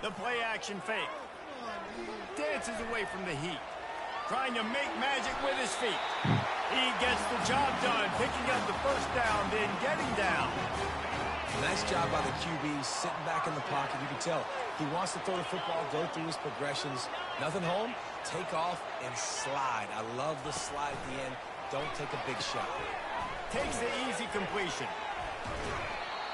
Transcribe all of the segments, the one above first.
The play action fake. Dances away from the heat. Trying to make magic with his feet. He gets the job done, picking up the first down, then getting down. Nice job by the QB, sitting back in the pocket. You can tell he wants to throw the football, go through his progressions. Nothing home, take off and slide. I love the slide at the end. Don't take a big shot. Takes the easy completion.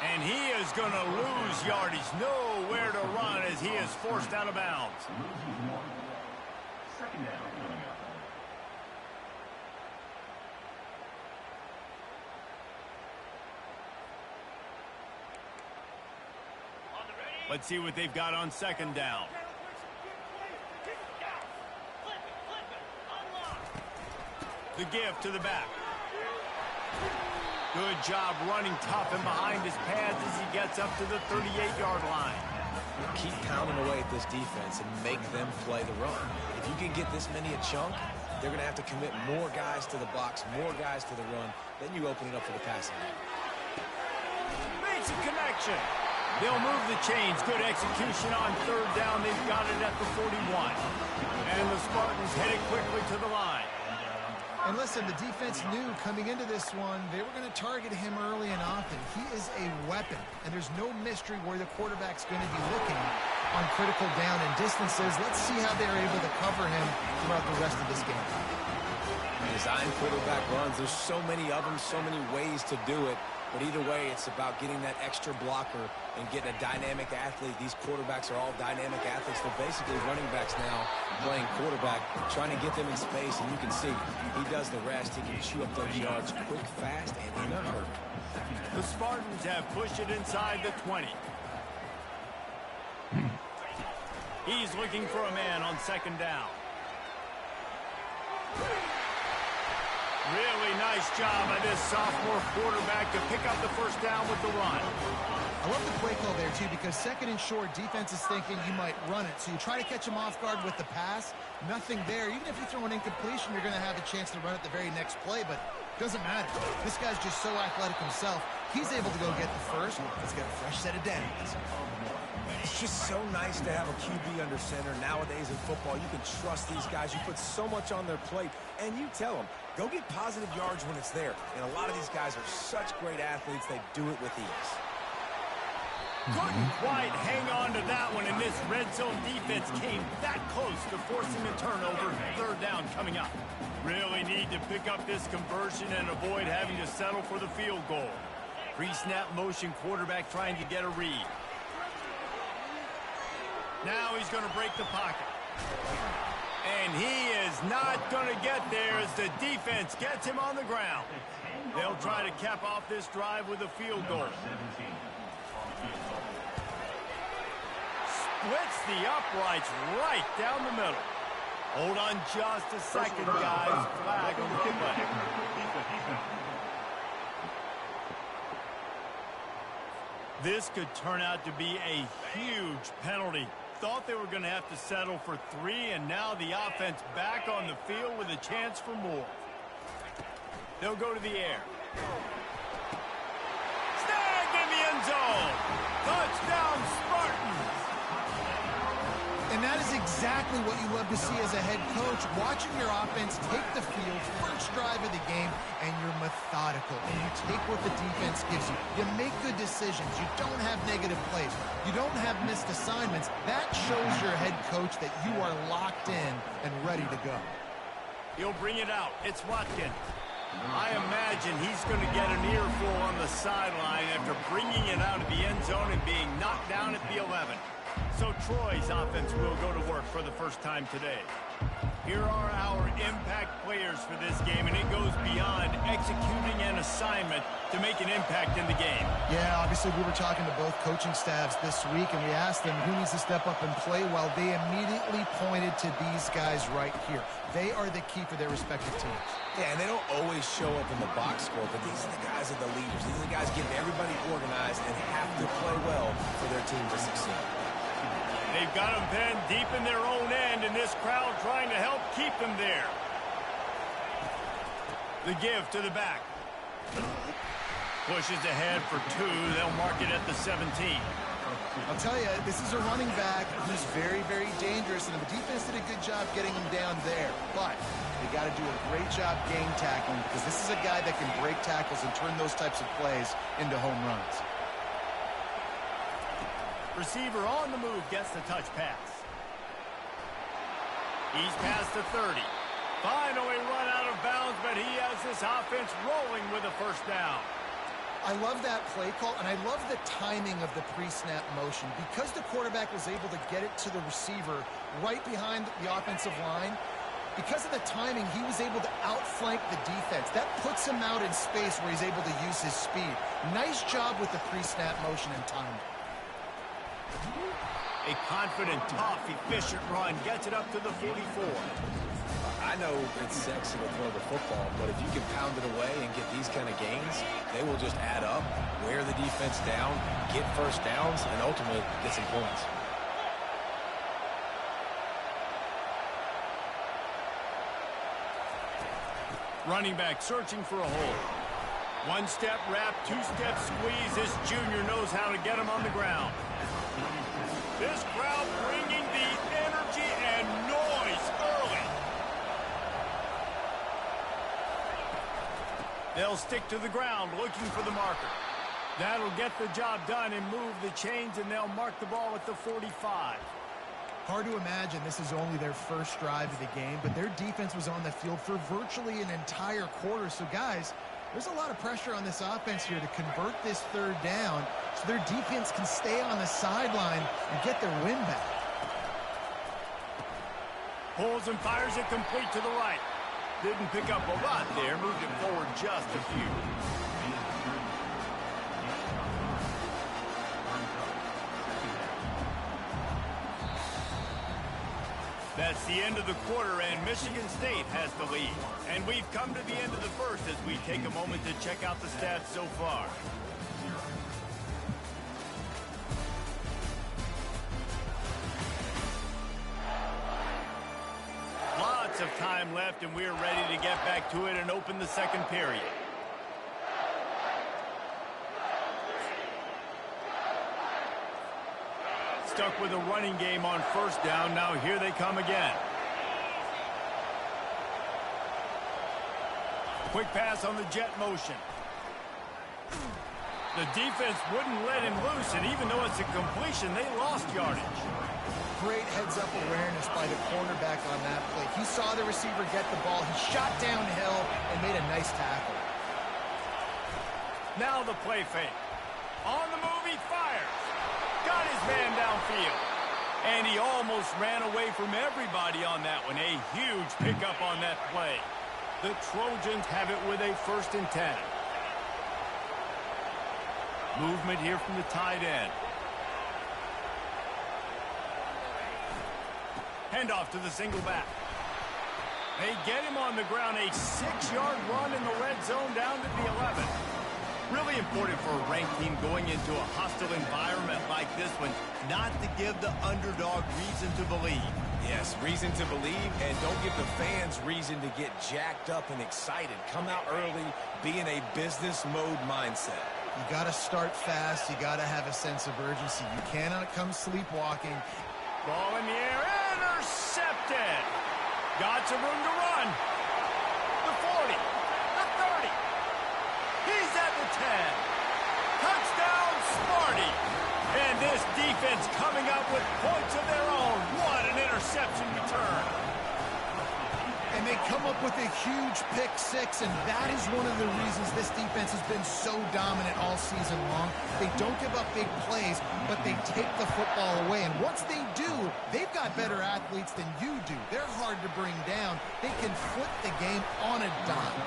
And he is going to lose yardage. Nowhere to run as he is forced out of bounds. Second down coming up. Let's see what they've got on second down. The give to the back. Good job running tough and behind his pads as he gets up to the 38-yard line. Keep pounding away at this defense and make them play the run. If you can get this many a chunk, they're going to have to commit more guys to the box, more guys to the run. Then you open it up for the passing game. Makes a connection. They'll move the chains. Good execution on third down. They've got it at the 41. And the Spartans headed quickly to the line. And listen, the defense knew coming into this one, they were going to target him early and often. He is a weapon, and there's no mystery where the quarterback's going to be looking on critical down and distances. Let's see how they're able to cover him throughout the rest of this game. Design quarterback runs. There's so many of them, so many ways to do it. But either way, it's about getting that extra blocker and getting a dynamic athlete. These quarterbacks are all dynamic athletes. They're basically running backs now playing quarterback, trying to get them in space. And you can see he does the rest. He can chew up those yards quick, fast, and in a hurry. The Spartans have pushed it inside the 20. He's looking for a man on second down. Really nice job by this sophomore quarterback to pick up the first down with the run. I love the play call there, too, because second and short, defense is thinking you might run it. So you try to catch him off guard with the pass. Nothing there. Even if you throw an incompletion, you're going to have a chance to run it the very next play, but it doesn't matter. This guy's just so athletic himself. He's able to go get the first. Let's get a fresh set of downs. It's just so nice to have a QB under center. Nowadays in football, you can trust these guys. You put so much on their plate, and you tell them, go get positive yards when it's there. And a lot of these guys are such great athletes, they do it with ease. Couldn't quite hang on to that one, and this red zone defense came that close to forcing a turnover. Third down coming up. Really need to pick up this conversion and avoid having to settle for the field goal. Pre-snap motion quarterback trying to get a read. Now he's going to break the pocket. And he is not going to get there as the defense gets him on the ground. They'll try to cap off this drive with a field goal. Splits the uprights right down the middle. Hold on just a second, guys. Flag on the play. This could turn out to be a huge penalty. Thought they were going to have to settle for 3, and now the offense back on the field with a chance for more. They'll go to the air. Snagged in the end zone. Touchdown, Spartans. And that is exactly what you love to see as a head coach, watching your offense take the field, first drive of the game, and you're methodical, and you take what the defense gives you. You make good decisions. You don't have negative plays. You don't have missed assignments. That shows your head coach that you are locked in and ready to go. He'll bring it out. It's Watkins. I imagine he's going to get an earful on the sideline after bringing it out of the end zone and being knocked down at the 11. So Troy's offense will go to work for the first time today. Here are our impact players for this game, and it goes beyond executing an assignment to make an impact in the game. Yeah, obviously we were talking to both coaching staffs this week, and we asked them who needs to step up and play well. They immediately pointed to these guys right here. They are the key for their respective teams. Yeah, and they don't always show up in the box score, but these are the guys that are the leaders. These are the guys getting everybody organized and have to play well for their team to succeed. They've got them pinned deep in their own end, and this crowd trying to help keep them there. The give to the back. Pushes ahead for 2. They'll mark it at the 17. I'll tell you, this is a running back who's very, very dangerous, and the defense did a good job getting him down there. But they got to do a great job game tackling, because this is a guy that can break tackles and turn those types of plays into home runs. Receiver on the move gets the touch pass. He's past the 30. Finally run out of bounds, but he has this offense rolling with a first down. I love that play call, and I love the timing of the pre-snap motion. Because the quarterback was able to get it to the receiver right behind the offensive line, because of the timing, he was able to outflank the defense. That puts him out in space where he's able to use his speed. Nice job with the pre-snap motion and timing. A confident, tough, efficient run gets it up to the 44. I know it's sexy to throw the football, but if you can pound it away and get these kind of gains, they will just add up, wear the defense down, get first downs, and ultimately get some points. Running back searching for a hole. One-step wrap, two-step squeeze. This junior knows how to get him on the ground. This crowd bringing the energy and noise early. They'll stick to the ground looking for the marker. That'll get the job done and move the chains, and they'll mark the ball at the 45. Hard to imagine this is only their first drive of the game, but their defense was on the field for virtually an entire quarter. So, guys, there's a lot of pressure on this offense here to convert this third down so their defense can stay on the sideline and get their win back. Pulls and fires it complete to the right. Didn't pick up a lot there, moved it forward just a few. That's the end of the quarter, and Michigan State has the lead. And we've come to the end of the first as we take a moment to check out the stats so far. Lots of time left, and we're ready to get back to it and open the second period. Stuck with a running game on first down. Now here they come again. Quick pass on the jet motion. The defense wouldn't let him loose, and even though it's a completion, they lost yardage. Great heads-up awareness by the cornerback on that play. He saw the receiver get the ball. He shot downhill and made a nice tackle. Now the play fake. On the move, he fires. Got his man downfield. And he almost ran away from everybody on that one. A huge pickup on that play. The Trojans have it with a 1st and 10. Movement here from the tight end. Handoff to the single back. They get him on the ground. A 6-yard run in the red zone down to the 11. Really important for a ranked team going into a hostile environment like this one, not to give the underdog reason to believe. Yes, reason to believe, and don't give the fans reason to get jacked up and excited. Come out early, be in a business mode mindset. You got to start fast. You got to have a sense of urgency. You cannot come sleepwalking. Ball in the air, intercepted. Got some room to run. The 40, the 30. He's at the 10. Touchdown, Sparty. And this defense coming up with points of their own. What an interception return. And they come up with a huge pick six, and that is one of the reasons this defense has been so dominant all season long. They don't give up big plays, but they take the football away. And once they do, they've got better athletes than you do. They're hard to bring down. They can flip the game on a dime.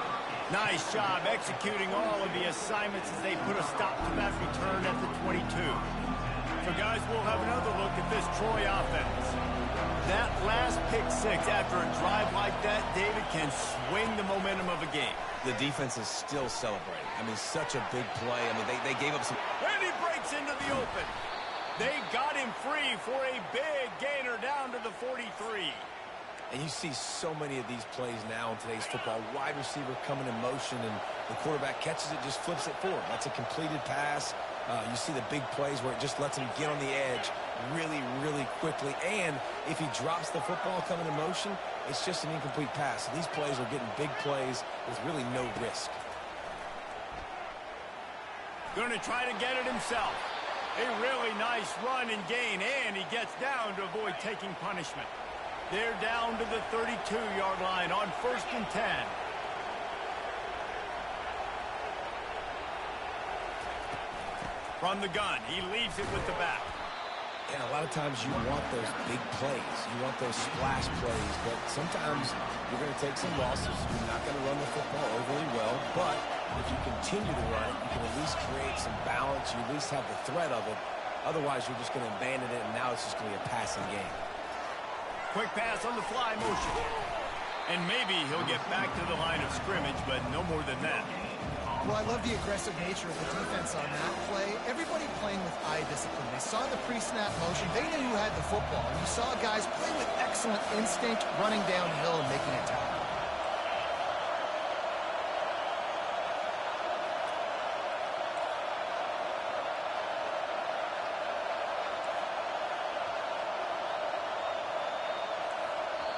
Nice job executing all of the assignments as they put a stop to that return at the 22. So, guys, we'll have another look at this Troy offense. That last pick six after a drive like that, David, can swing the momentum of a game. The defense is still celebrating. I mean, such a big play. I mean, they gave up some... And he breaks into the open. They got him free for a big gainer down to the 43. And you see so many of these plays now in today's football. Wide receiver coming in motion, and the quarterback catches it, just flips it forward. That's a completed pass. You see the big plays where it just lets him get on the edge really, really quickly. And if he drops the football coming in motion, it's just an incomplete pass. So these plays are getting big plays with really no risk. Going to try to get it himself. A really nice run and gain, and he gets down to avoid taking punishment. They're down to the 32-yard line on 1st and 10. From the gun, he leaves it with the back. And a lot of times you want those big plays. You want those splash plays, but sometimes you're going to take some losses. You're not going to run the football overly well, but if you continue to run it, you can at least create some balance. You at least have the threat of it. Otherwise, you're just going to abandon it, and now it's just going to be a passing game. Quick pass on the fly motion. And maybe he'll get back to the line of scrimmage, but no more than that. Well, I love the aggressive nature of the defense on that play. Everybody playing with eye discipline. They saw the pre-snap motion. They knew who had the football. And you saw guys play with excellent instinct, running downhill and making a tackle.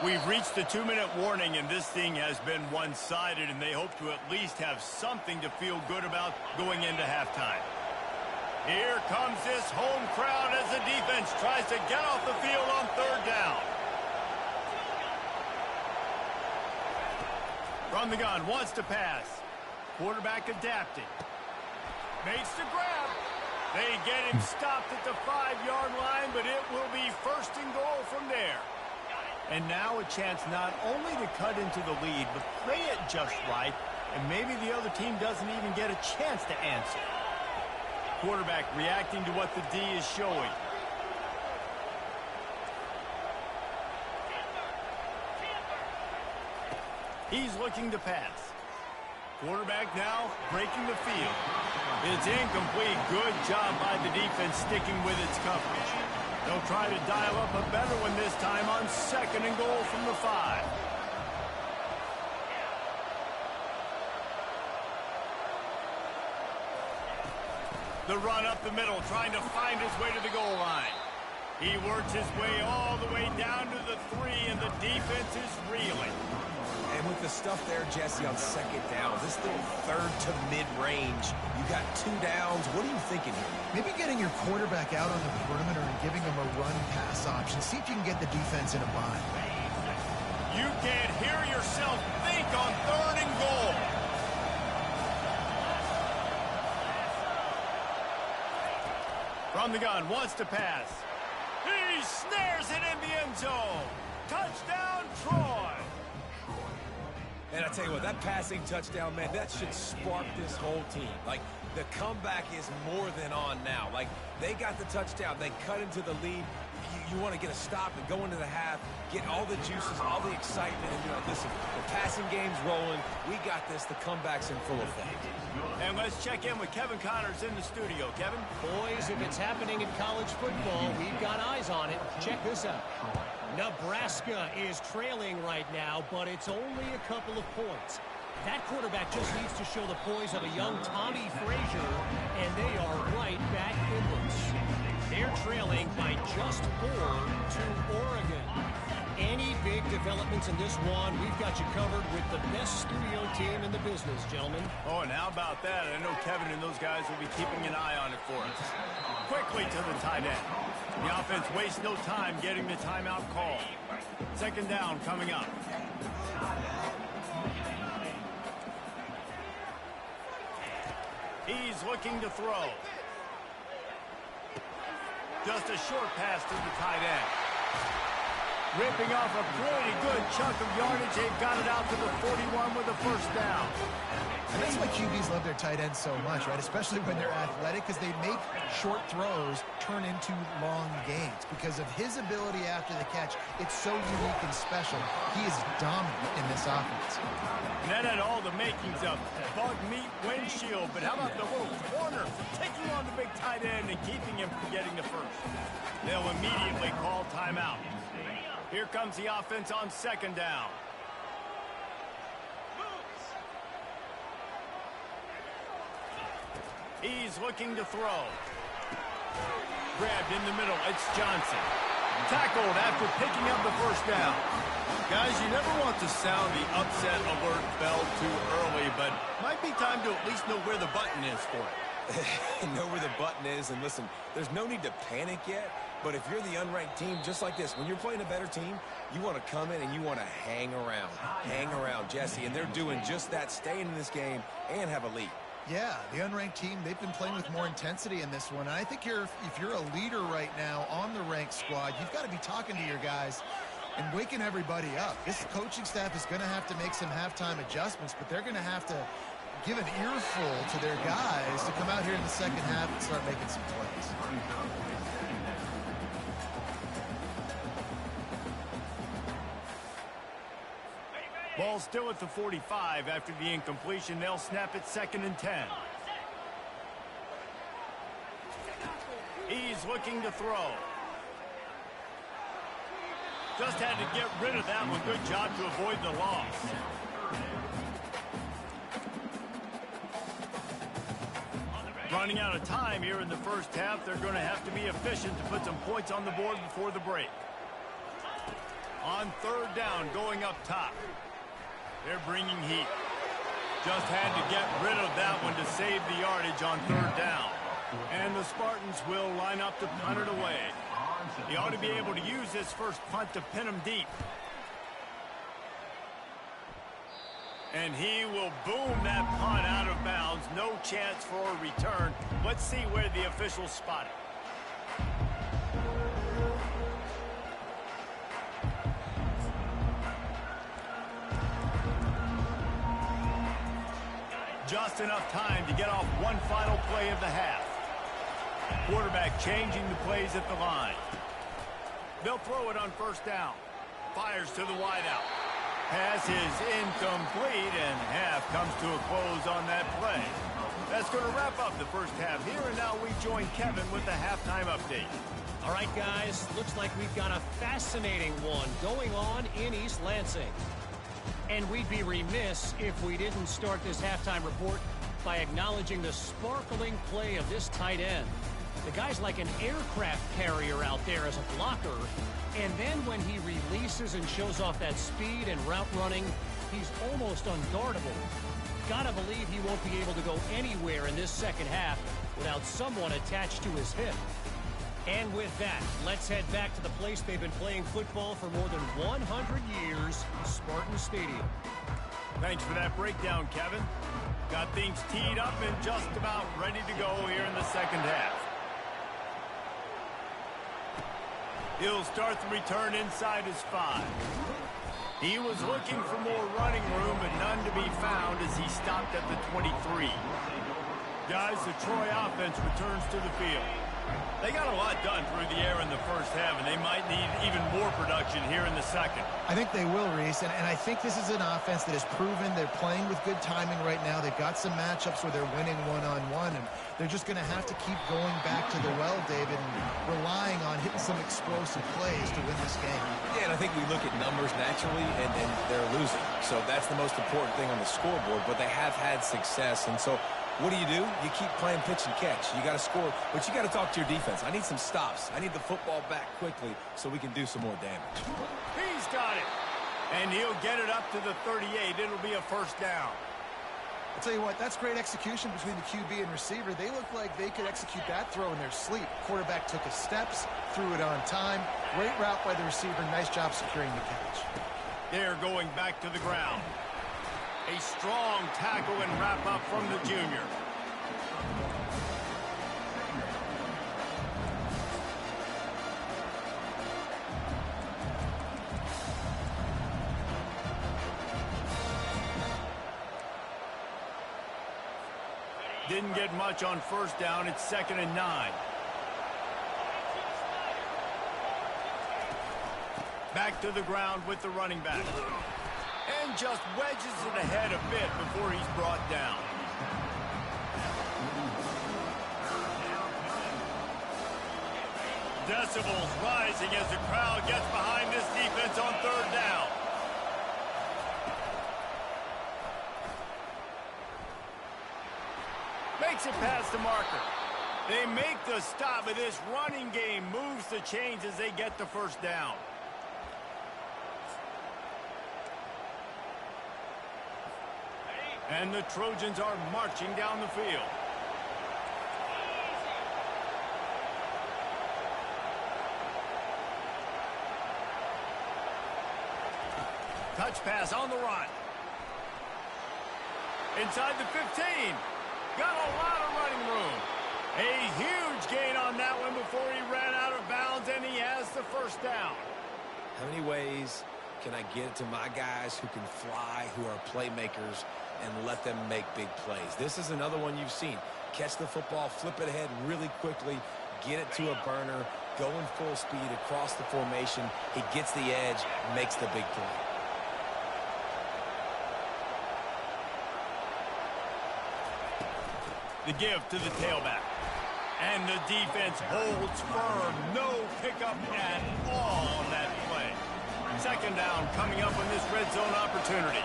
We've reached the 2-minute warning, and this thing has been one-sided, and they hope to at least have something to feel good about going into halftime. Here comes this home crowd as the defense tries to get off the field on 3rd down. From the gun, wants to pass. Quarterback adapting. Makes the grab. They get him stopped at the 5-yard line, but it will be 1st and goal from there. And now a chance not only to cut into the lead, but play it just right, and maybe the other team doesn't even get a chance to answer. Quarterback reacting to what the D is showing. He's looking to pass. Quarterback now breaking the field. It's incomplete. Good job by the defense sticking with its coverage. They'll try to dial up a better one this time on 2nd and goal from the 5. The run up the middle, trying to find his way to the goal line. He works his way all the way down to the 3, and the defense is reeling. And with the stuff there, Jesse, on 2nd down, this little 3rd to mid-range, you got 2 downs. What are you thinking here? Maybe getting your quarterback out on the perimeter and giving him a run-pass option. See if you can get the defense in a bind. You can't hear yourself think on 3rd and goal. From the gun, wants to pass. He snares it in the end zone. Touchdown, Troy. And I tell you what, that passing touchdown, man, that should spark this whole team. Like, the comeback is more than on now. Like, they got the touchdown. They cut into the lead. You want to get a stop and go into the half, get all the juices, all the excitement, and be like, listen, the passing game's rolling. We got this. The comeback's in full effect. And let's check in with Kevin Connors in the studio. Kevin? Boys, if it's happening in college football, we've got eyes on it. Check this out. Nebraska is trailing right now, but it's only a couple of points. That quarterback just needs to show the poise of a young Tommy Frazier, and they are right back in this. They're trailing by just 4 to Oregon. Any big developments in this one, we've got you covered with the best studio team in the business, gentlemen. Oh, and how about that? I know Kevin and those guys will be keeping an eye on it for us. Quickly to the tight end. The offense wastes no time getting the timeout call. 2nd down coming up. He's looking to throw. Just a short pass to the tight end. Ripping off a pretty good chunk of yardage. They've got it out to the 41 with a 1st down. And that's why QBs love their tight ends so much, right? Especially when they're athletic, because they make short throws turn into long gains. Because of his ability after the catch, it's so unique and special. He is dominant in this offense. And that had all the makings of bug meat windshield. But how about the little corner taking on the big tight end and keeping him from getting the 1st? They'll immediately call timeout. Here comes the offense on 2nd down. He's looking to throw. Grabbed in the middle. It's Johnson. Tackled after picking up the first down. Guys, you never want to sound the upset alert bell too early, but might be time to at least know where the button is for it. Know where the button is, and listen, there's no need to panic yet, but if you're the unranked team, just like this, when you're playing a better team, you want to come in and you want to hang around. Hang around, Jesse, and they're doing just that, staying in this game and have a lead. Yeah, the unranked team, they've been playing with more intensity in this one. And I think if you're a leader right now on the ranked squad, you've got to be talking to your guys and waking everybody up. This coaching staff is going to have to make some halftime adjustments, but they're going to have to give an earful to their guys to come out here in the second half and start making some plays. Ball still at the 45 after the incompletion. They'll snap it 2nd and 10. He's looking to throw. Just had to get rid of that one. Good job to avoid the loss. Running out of time here in the first half. They're going to have to be efficient to put some points on the board before the break. On 3rd down, going up top. They're bringing heat. Just had to get rid of that one to save the yardage on 3rd down. And the Spartans will line up to punt it away. He ought to be able to use this first punt to pin him deep. And he will boom that punt out of bounds. No chance for a return. Let's see where the officials spot it. Just enough time to get off one final play of the half. Quarterback changing the plays at the line. They'll throw it on 1st down. Fires to the wideout. Pass is incomplete, and half comes to a close on that play. That's going to wrap up the first half here, and now we join Kevin with the halftime update. All right, guys, looks like we've got a fascinating one going on in East Lansing. And we'd be remiss if we didn't start this halftime report by acknowledging the sparkling play of this tight end. The guy's like an aircraft carrier out there as a blocker, and then when he releases and shows off that speed and route running, he's almost unguardable. Gotta believe he won't be able to go anywhere in this second half without someone attached to his hip. And with that, let's head back to the place they've been playing football for more than 100 years, Spartan Stadium. Thanks for that breakdown, Kevin. Got things teed up and just about ready to go here in the second half. He'll start the return inside his 5. He was looking for more running room, but none to be found as he stopped at the 23. Guys, the Troy offense returns to the field. They got a lot done through the air in the first half, and they might need even more production here in the second. I think they will, Reese, and I think this is an offense that has proven they're playing with good timing right now. They've got some matchups where they're winning one-on-one, and they're just going to have to keep going back to the well, David, and relying on hitting some explosive plays to win this game. Yeah, and I think we look at numbers naturally, and they're losing. So that's the most important thing on the scoreboard, but they have had success, and so what do? You keep playing pitch and catch. You got to score, but you got to talk to your defense. I need some stops. I need the football back quickly so we can do some more damage. He's got it. And he'll get it up to the 38. It'll be a 1st down. I'll tell you what, that's great execution between the QB and receiver. They look like they could execute that throw in their sleep. Quarterback took his steps, threw it on time. Great route by the receiver. Nice job securing the catch. They're going back to the ground. A strong tackle and wrap up from the junior. Didn't get much on 1st down. It's 2nd and 9. Back to the ground with the running back. And just wedges it ahead a bit before he's brought down. Decibels rising as the crowd gets behind this defense on 3rd down. Makes it past the marker. They make the stop, but this running game moves the chains as they get the first down. And the Trojans are marching down the field. Touch pass on the run. Inside the 15. Got a lot of running room. A huge gain on that one before he ran out of bounds, and he has the first down. How many ways can I get it to my guys who can fly, who are playmakers, and let them make big plays? This is another one you've seen. Catch the football, flip it ahead really quickly, get it to a burner, go in full speed across the formation. He gets the edge, makes the big play. The give to the tailback. And the defense holds firm. No pickup at all on that play. Second down coming up on this red zone opportunity.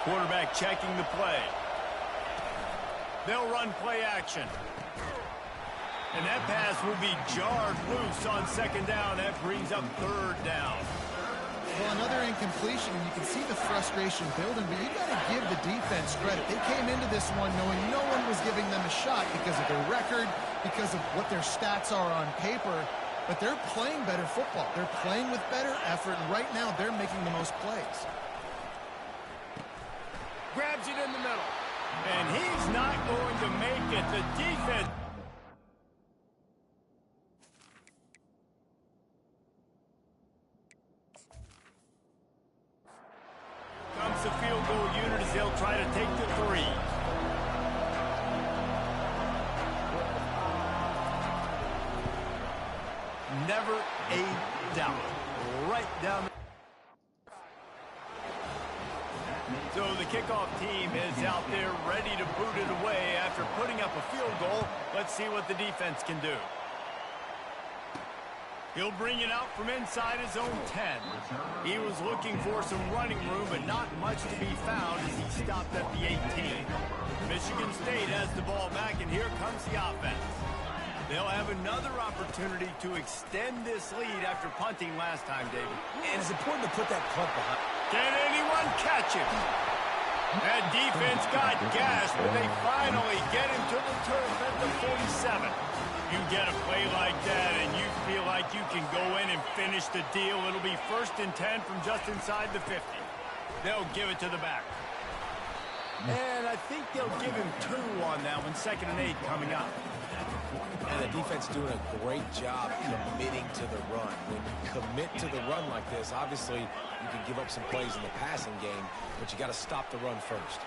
Quarterback checking the play. They'll run play action. And that pass will be jarred loose on second down. That brings up third down. Well, another incompletion, and you can see the frustration building, but you got to give the defense credit. They came into this one knowing no one was giving them a shot because of their record, because of what their stats are on paper, but they're playing better football. They're playing with better effort, and right now they're making the most plays. Grabs it in the middle, and he's not going to make it. The defense... comes the field goal unit as they'll try to take the three. Never a doubt. Right down. So the kickoff team is out there ready to boot it away after putting up a field goal. Let's see what the defense can do. He'll bring it out from inside his own 10. He was looking for some running room, but not much to be found as he stopped at the 18. Michigan State has the ball back, and here comes the offense. They'll have another opportunity to extend this lead after punting last time, David. And it's important to put that punt behind. Can anyone catch him? That defense got gashed, but they finally get him to the turf at the 47. You get a play like that and you feel like you can go in and finish the deal. It'll be 1st and 10 from just inside the 50. They'll give it to the back. And I think they'll give him 2 on that one. 2nd and 8 coming up. And the defense doing a great job committing to the run. When you commit to the run like this, obviously you can give up some plays in the passing game, but you got to stop the run first.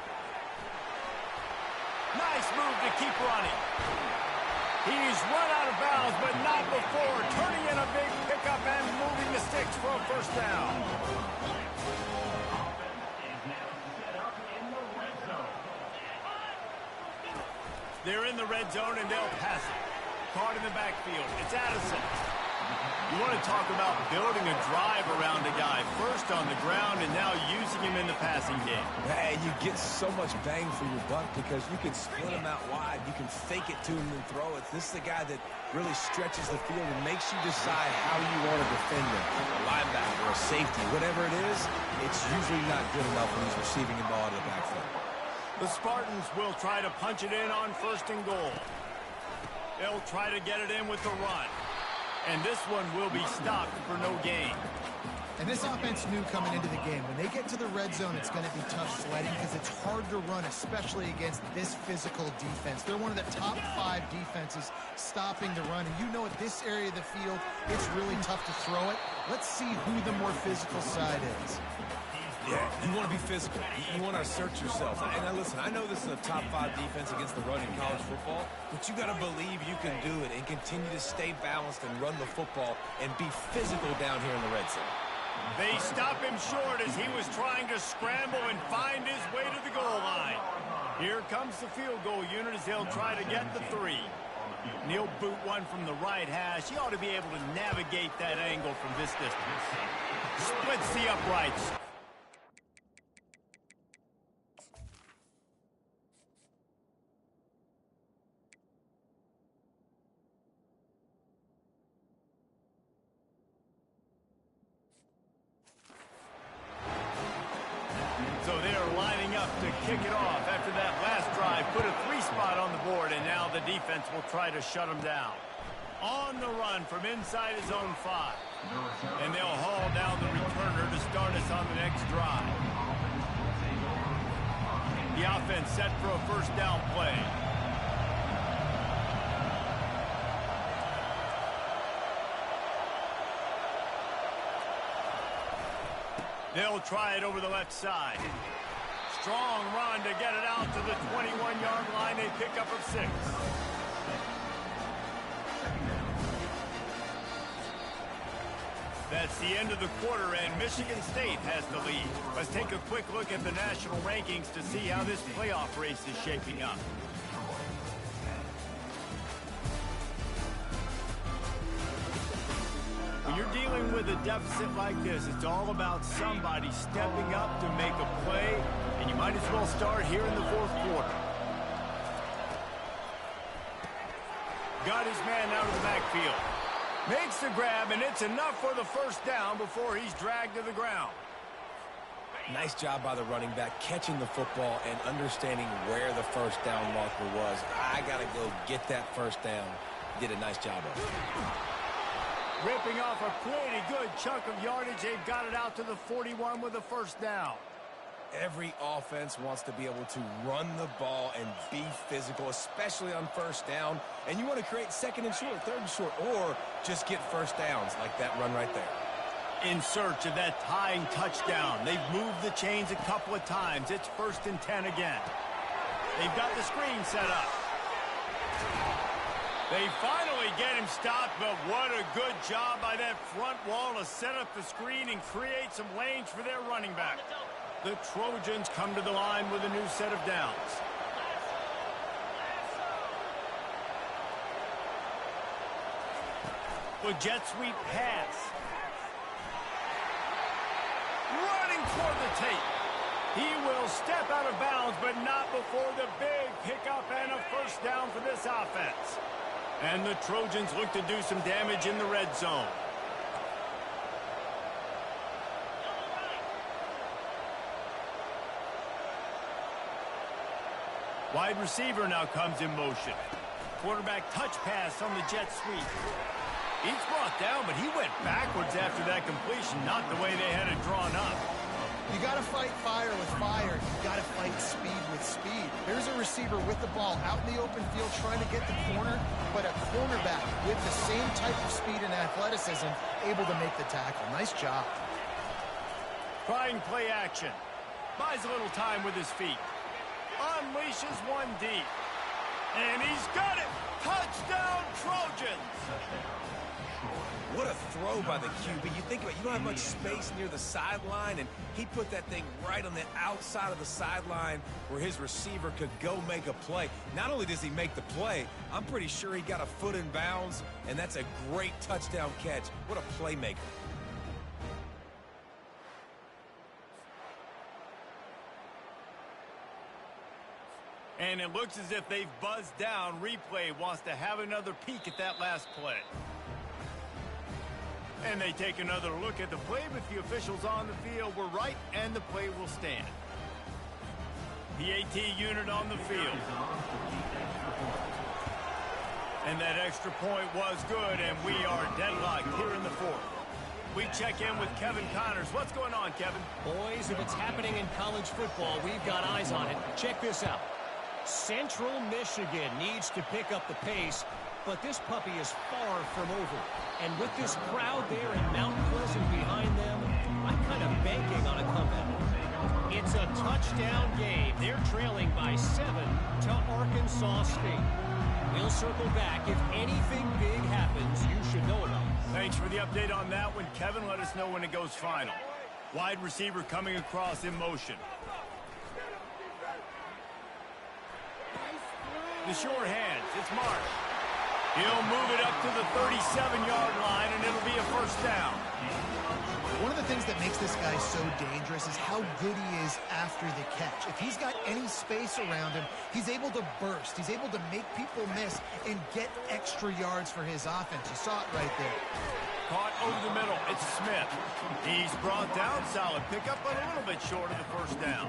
Nice move to keep running. He's run out of bounds, but not before turning in a big pickup and moving the sticks for a first down. They're in the red zone, and they'll pass it. Caught in the backfield. It's Addison. You want to talk about building a drive around a guy. First on the ground, and now using him in the passing game. Hey, you get so much bang for your buck because you can split him out wide. You can fake it to him and throw it. This is the guy that really stretches the field and makes you decide how you want to defend him. A linebacker, a safety, whatever it is, it's usually not good enough when he's receiving the ball to the backfield. The Spartans will try to punch it in on 1st and goal. They'll try to get it in with the run. And this one will be stopped for no gain. And this offense knew coming into the game, when they get to the red zone, it's going to be tough sledding because it's hard to run, especially against this physical defense. They're one of the top 5 defenses stopping the run. And you know at this area of the field, it's really tough to throw it. Let's see who the more physical side is. Yeah, you want to be physical. You want to assert yourself. And now listen, I know this is a top 5 defense against the run in college football, but you got to believe you can do it and continue to stay balanced and run the football and be physical down here in the red zone. They stop him short as he was trying to scramble and find his way to the goal line. Here comes the field goal unit as they'll try to get the 3. And he'll boot one from the right hash. He ought to be able to navigate that angle from this distance. Splits the uprights. kick it off after that last drive. Put a 3-spot on the board, and now the defense will try to shut him down. On the run from inside his own 5. And they'll haul down the returner to start us on the next drive. The offense set for a first down play. They'll try it over the left side. Strong run to get it out to the 21-yard line. They pick up of 6. That's the end of the quarter, and Michigan State has the lead. Let's take a quick look at the national rankings to see how this playoff race is shaping up. When you're dealing with a deficit like this, it's all about somebody stepping up to make a play, and you might as well start here in the 4th quarter. Got his man out of the backfield. Makes the grab, and it's enough for the first down before he's dragged to the ground. Nice job by the running back, catching the football and understanding where the first down marker was. I got to go get that first down. Did a nice job of it. Ripping off a pretty good chunk of yardage. They've got it out to the 41 with a first down. Every offense wants to be able to run the ball and be physical, especially on first down. And you want to create 2nd and short, 3rd and short, or just get first downs like that run right there. In search of that tying touchdown. They've moved the chains a couple of times. It's 1st and 10 again. They've got the screen set up. They finally get him stopped, but what a good job by that front wall to set up the screen and create some lanes for their running back. The Trojans come to the line with a new set of downs. The jet sweep pass. Running toward the tape. He will step out of bounds, but not before the big pickup and a first down for this offense. And the Trojans look to do some damage in the red zone. Wide receiver now comes in motion. Quarterback touch pass on the jet sweep. He's brought down, but he went backwards after that completion, not the way they had it drawn up. You got to fight fire with fire. You got to fight speed with speed. There's a receiver with the ball out in the open field trying to get the corner, but a cornerback with the same type of speed and athleticism able to make the tackle. Nice job. Trying play action. Buys a little time with his feet. Unleashes one deep. And he's got it. Touchdown, Trojans. What a throw by the QB. You think about it, you don't have much space near the sideline, and he put that thing right on the outside of the sideline where his receiver could go make a play. Not only does he make the play, I'm pretty sure he got a foot in bounds, and that's a great touchdown catch. What a playmaker. And it looks as if they've buzzed down. Replay wants to have another peek at that last play. And they take another look at the play, but the officials on the field were right, and the play will stand. The AT unit on the field. And that extra point was good, and we are deadlocked here in the 4th. We check in with Kevin Connors. What's going on, Kevin? Boys, if it's happening in college football, we've got eyes on it. Check this out. Central Michigan needs to pick up the pace, but this puppy is far from over. And with this crowd there in Mount Pleasant behind them, I'm kind of banking on a comeback. It's a touchdown game. They're trailing by 7 to Arkansas State. We'll circle back. If anything big happens, you should know about it. Thanks for the update on that one, Kevin. Let us know when it goes final. Wide receiver coming across in motion. The short hands, it's Marsh. He'll move it up to the 37-yard line, and it'll be a first down. One of the things that makes this guy so dangerous is how good he is after the catch. If he's got any space around him, he's able to burst. He's able to make people miss and get extra yards for his offense. You saw it right there. Caught over the middle. It's Smith. He's brought down. Solid pickup, but a little bit short of the first down.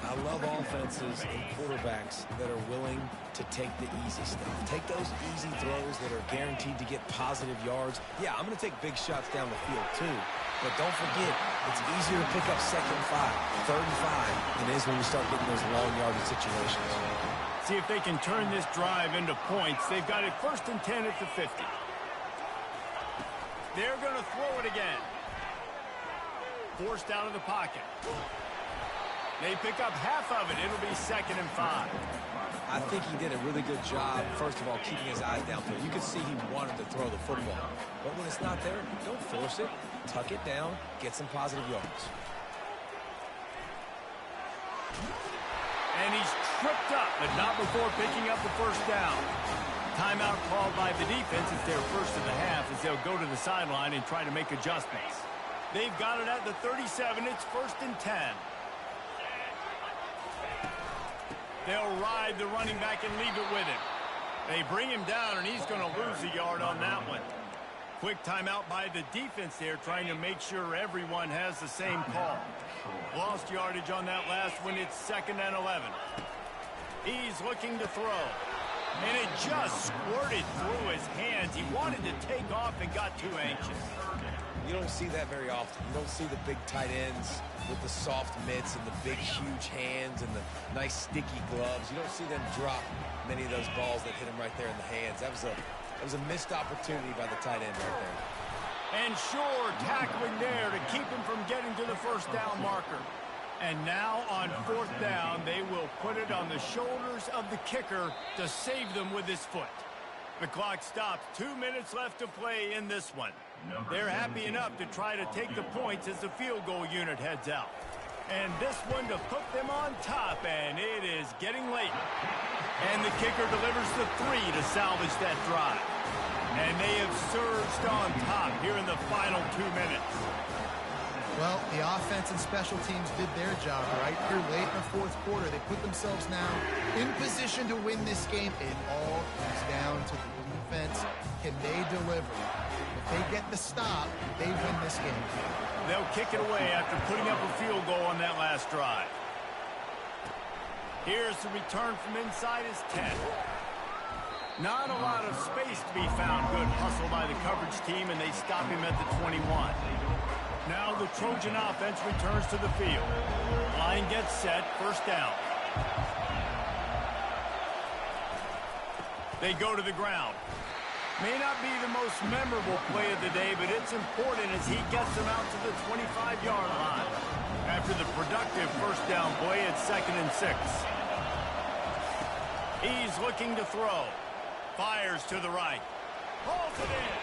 I love offenses and quarterbacks that are willing to take the easy stuff. Take those easy throws that are guaranteed to get positive yards. Yeah, I'm going to take big shots down the field too. But don't forget, it's easier to pick up 2nd and 5, 3rd and 5 than it is when you start getting those long yardage situations. See if they can turn this drive into points. They've got it 1st and 10 at the 50. They're going to throw it again. Forced out of the pocket. They pick up half of it. It'll be 2nd and 5. I think he did a really good job, first of all, keeping his eyes downfield. You could see he wanted to throw the football. But when it's not there, don't force it. Tuck it down. Get some positive yards. And he's tripped up, but not before picking up the first down. Timeout called by the defense. It's their first of the half as they'll go to the sideline and try to make adjustments. They've got it at the 37. It's 1st and 10. They'll ride the running back and leave it with him. They bring him down, and he's going to lose a yard on that one. Quick timeout by the defense there, trying to make sure everyone has the same call. Lost yardage on that last one. It's 2nd and 11. He's looking to throw. And it just squirted through his hands. He wanted to take off and got too anxious. You don't see that very often. You don't see the big tight ends with the soft mitts and the big, huge hands and the nice, sticky gloves. You don't see them drop many of those balls that hit him right there in the hands. That was a missed opportunity by the tight end right there. And sure, tackling there to keep him from getting to the first down marker. And now on 4th down, they will put it on the shoulders of the kicker to save them with his foot. The clock stops. 2 minutes left to play in this one. They're happy enough to try to take the points as the field goal unit heads out. And this one to put them on top, and it is getting late. And the kicker delivers the 3 to salvage that drive. And they have surged on top here in the final 2 minutes. Well, the offense and special teams did their job right here late in the 4th quarter. They put themselves now in position to win this game. It all comes down to the defense. Can they deliver? If they get the stop, they win this game. They'll kick it away after putting up a field goal on that last drive. Here's the return from inside his 10. Not a lot of space to be found. Good hustle by the coverage team, and they stop him at the 21. Now the Trojan offense returns to the field. Line gets set, 1st down. They go to the ground. May not be the most memorable play of the day, but it's important as he gets them out to the 25-yard line. After the productive first down play, it's 2nd and 6. He's looking to throw. Fires to the right. Holds it in.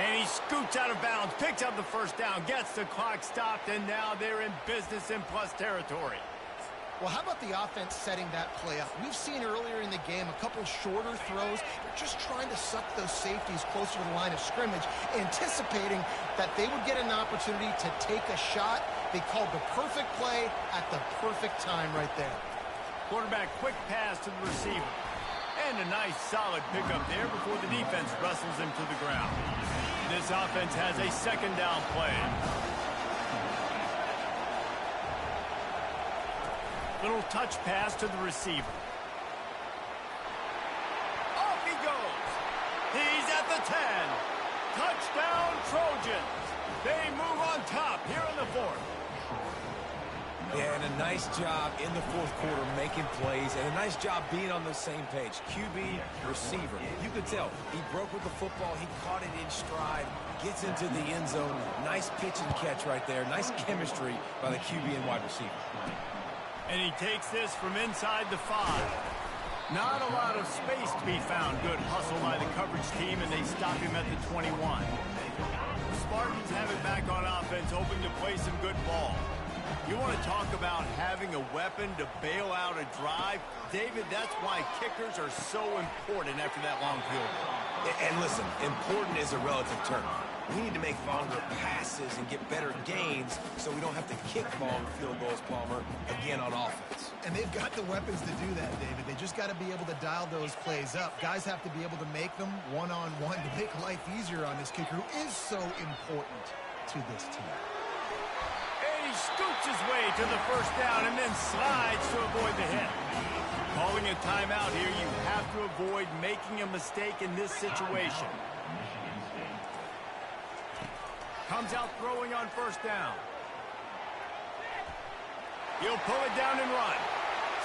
And he scoots out of bounds, picks up the first down, gets the clock stopped, and now they're in business in plus territory. Well, how about the offense setting that play up? We've seen earlier in the game a couple shorter throws. They're just trying to suck those safeties closer to the line of scrimmage, anticipating that they would get an opportunity to take a shot. They called the perfect play at the perfect time right there. Quarterback quick pass to the receiver. And a nice solid pickup there before the defense wrestles him to the ground. This offense has a 2nd down play. Little touch pass to the receiver. Off he goes. He's at the 10. Touchdown Trojans. They move on top here in the 4th. Yeah, and a nice job in the 4th quarter making plays, and a nice job being on the same page. QB, receiver. You could tell he broke with the football. He caught it in stride, gets into the end zone. Nice pitch and catch right there. Nice chemistry by the QB and wide receiver. And he takes this from inside the 5. Not a lot of space to be found. Good hustle by the coverage team, and they stop him at the 21. The Spartans have it back on offense, hoping to play some good ball. You want to talk about having a weapon to bail out a drive? David, that's why kickers are so important after that long field goal. And listen, important is a relative term. We need to make longer passes and get better gains so we don't have to kick long field goals, Palmer, again on offense. And they've got the weapons to do that, David. They just got to be able to dial those plays up. Guys have to be able to make them one-on-one to make life easier on this kicker who is so important to this team. And he scoots his way to the first down and then slides to avoid the hit. Calling a timeout here, you have to avoid making a mistake in this situation. Comes out throwing on first down. He'll pull it down and run.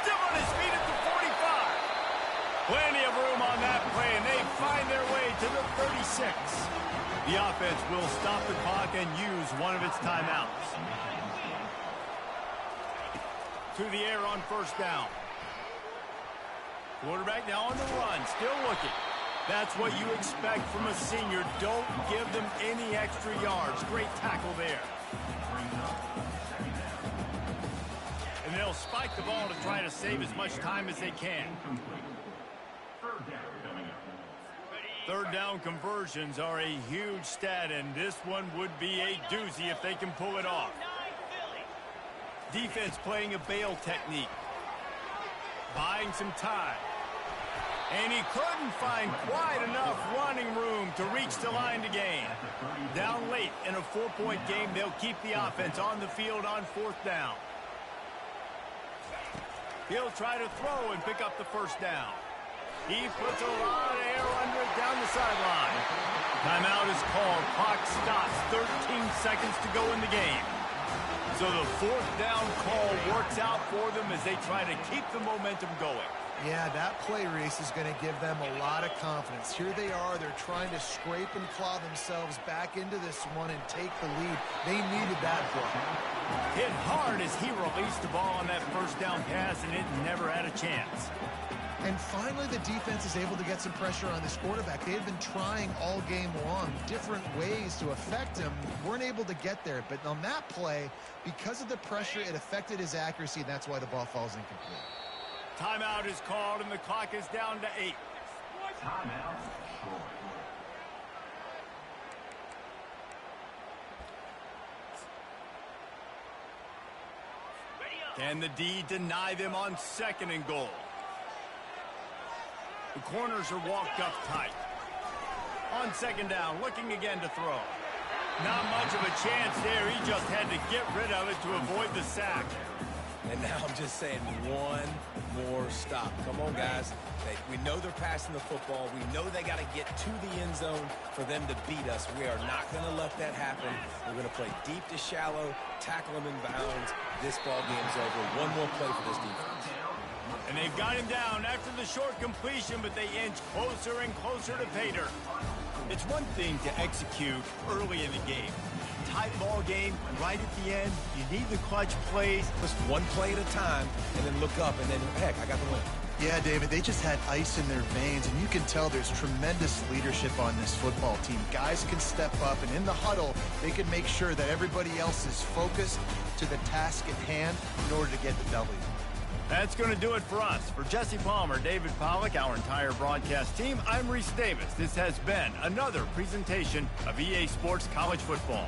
Still on his feet at the 45. Plenty of room on that play, and they find their way to the 36. The offense will stop the clock and use one of its timeouts. To the air on first down. Quarterback now on the run, still looking. That's what you expect from a senior. Don't give them any extra yards. Great tackle there. And they'll spike the ball to try to save as much time as they can. Third down conversions are a huge stat, and this one would be a doozy if they can pull it off. Defense playing a bail technique. Buying some time. And he couldn't find quite enough running room to reach the line to gain. Down late in a 4-point game, they'll keep the offense on the field on fourth down. He'll try to throw and pick up the first down. He puts a lot of air under it down the sideline. Timeout is called. Clock stops. 13 seconds to go in the game. So the fourth down call works out for them as they try to keep the momentum going. Yeah, that play, Reese, is going to give them a lot of confidence. Here they are. They're trying to scrape and claw themselves back into this one and take the lead. They needed that play. Hit hard as he released the ball on that first down pass, and it never had a chance. And finally, the defense is able to get some pressure on this quarterback. They had been trying all game long different ways to affect him. Weren't able to get there. But on that play, because of the pressure, it affected his accuracy, and that's why the ball falls incomplete. Timeout is called, and the clock is down to 8. Timeout. Can the D deny them on second and goal? The corners are walked up tight. On second down, looking again to throw. Not much of a chance there. He just had to get rid of it to avoid the sack. And now I'm just saying one more stop. Come on, guys. We know they're passing the football. We know they got to get to the end zone for them to beat us. We are not going to let that happen. We're going to play deep to shallow, tackle them in bounds. This ball game's over. One more play for this defense. And they've got him down after the short completion, but they inch closer and closer to pay dirt. It's one thing to execute early in the game. Tight ball game, right at the end, you need the clutch plays. Just one play at a time, and then look up, and then, heck, I got the win. Yeah, David, they just had ice in their veins, and you can tell there's tremendous leadership on this football team. Guys can step up, and in the huddle, they can make sure that everybody else is focused to the task at hand in order to get the W. That's going to do it for us. For Jesse Palmer, David Pollack, our entire broadcast team, I'm Reese Davis. This has been another presentation of EA Sports College Football.